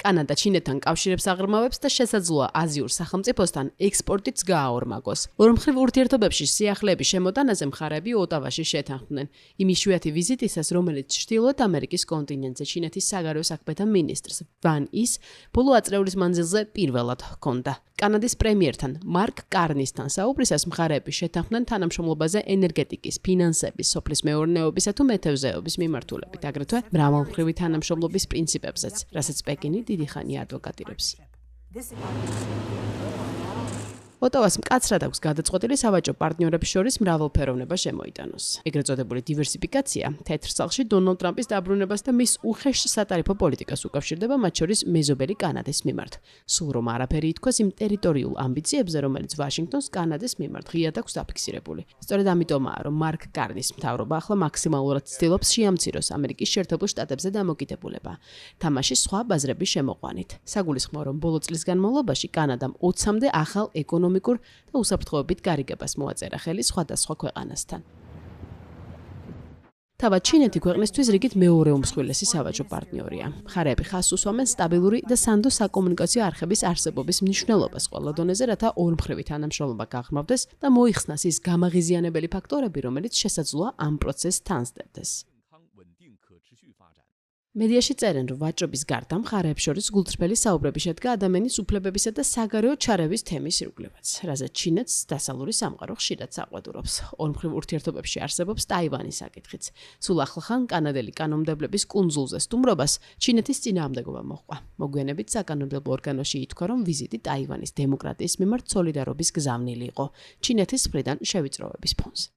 კანადა ჩინეთთან კავშირებს აღრმავებს და შესაძლოა აზიურ სახელმწიფოსთან ექსპორტიც გააორმაგოს. ორმხრივ ურთიერთობებში სიახლეების შემოტანაზე მხარეები ოტავაში შეთანხმდნენ. იმ იშვიათი ვიზიტისას, რომელიც ჩრდილოეთ ამერიკის კონტინენტზე ჩინეთის საგარეო საქმეთა მინისტრს ვან ის ბოლო აწრეულის მანძილზე პირველად ჰქონდა. კანადის პრემიერთან მარკ კარნისთან საუბრისას მხარეები შეთანხმდნენ თანამშრომლობაზე ენერგეტიკის, ფინანსების, სოფლის მეურნეობისა თუ მეთევზეობის მიმართულებით, აგრეთვე მრავალმხრივი თანამშრომლობის პრინციპებზეც, რასაც პეკინი დიდი ხანია ადვოკატირებს. ოტავას მკაცრად აქვს გადაწყვეტილი სავაჭრო პარტნიორების შორის მრავალფეროვნება შემოიტანოს. ეგრეთ წოდებული დივერსიფიკაცია თეთრ სახლში დონალდ ტრამპის დაბრუნებას და მის უხეშ სატარიფო პოლიტიკას უკავშირდება, მათ შორის მეზობელი კანადის მიმართ. სულ რომ არაფერი ითქვას იმ ტერიტორიულ ამბიციებზე, რომელიც ვაშინგტონს კანადის მიმართ ღიად აქვს დაფიქსირებული. სწორედ ამიტომაა, რომ მარკ კარნის მთავრობა ახლა მაქსიმალურად ცდილობს შეამციროს ამერიკის შეერთებულ შტატებზე დამოკიდებულება. თამაში სხვა ბაზრების შემოყვანით. საგულისხმოა, რომ ბოლო წლის განმავლობაში კანადამ 20-მდე ახალ ეკონომიკურ და უსაფრთხოებით გარიგებას მოაწერა ხელი სხვადასხვა ქვეყანასთან. თავად ჩინეთი ქვეყნისთვის რიგით მეორე უმსხვილესი სავაჭრო პარტნიორია. მხარეები ხაზს უსვამენ სტაბილური და სანდო საკომუნიკაციო არხების არსებობის მნიშვნელობას ყველა დონეზე, რათა ორმხრივი თანამშრომლობა გაღრმავდეს და მოიხსნას ის გამაღიზიანებელი ფაქტორები, რომელიც შესაძლოა ამ პროცესს თანსდებდეს. მედიაში წერენ, რომ ვაჭრობის გარდა მხარეებს შორის გულწრფელი საუბრები შედგა ადამიანის უფლებებისა და საგარეო ჩარევის თემის ირგვლივაც, რაზეც ჩინეთს დასავლური სამყარო ხშირად საყვედურობს. ორმხრივ ურთიერთობებში არსებობს ტაივანის საკითხიც. სულ ახლახან კანადელი კანონმდებლების კუნძულზე სტუმრობას ჩინეთის წინააღმდეგობა მოჰყვა. მოგვიანებით საკანონმდებლო ორგანოში ითქვა, რომ ვიზიტი ტაივანის დემოკრატიის მიმართ სოლიდარობის გზავნილი იყო, ჩინეთის მხრიდან შევიწროების ფონზე.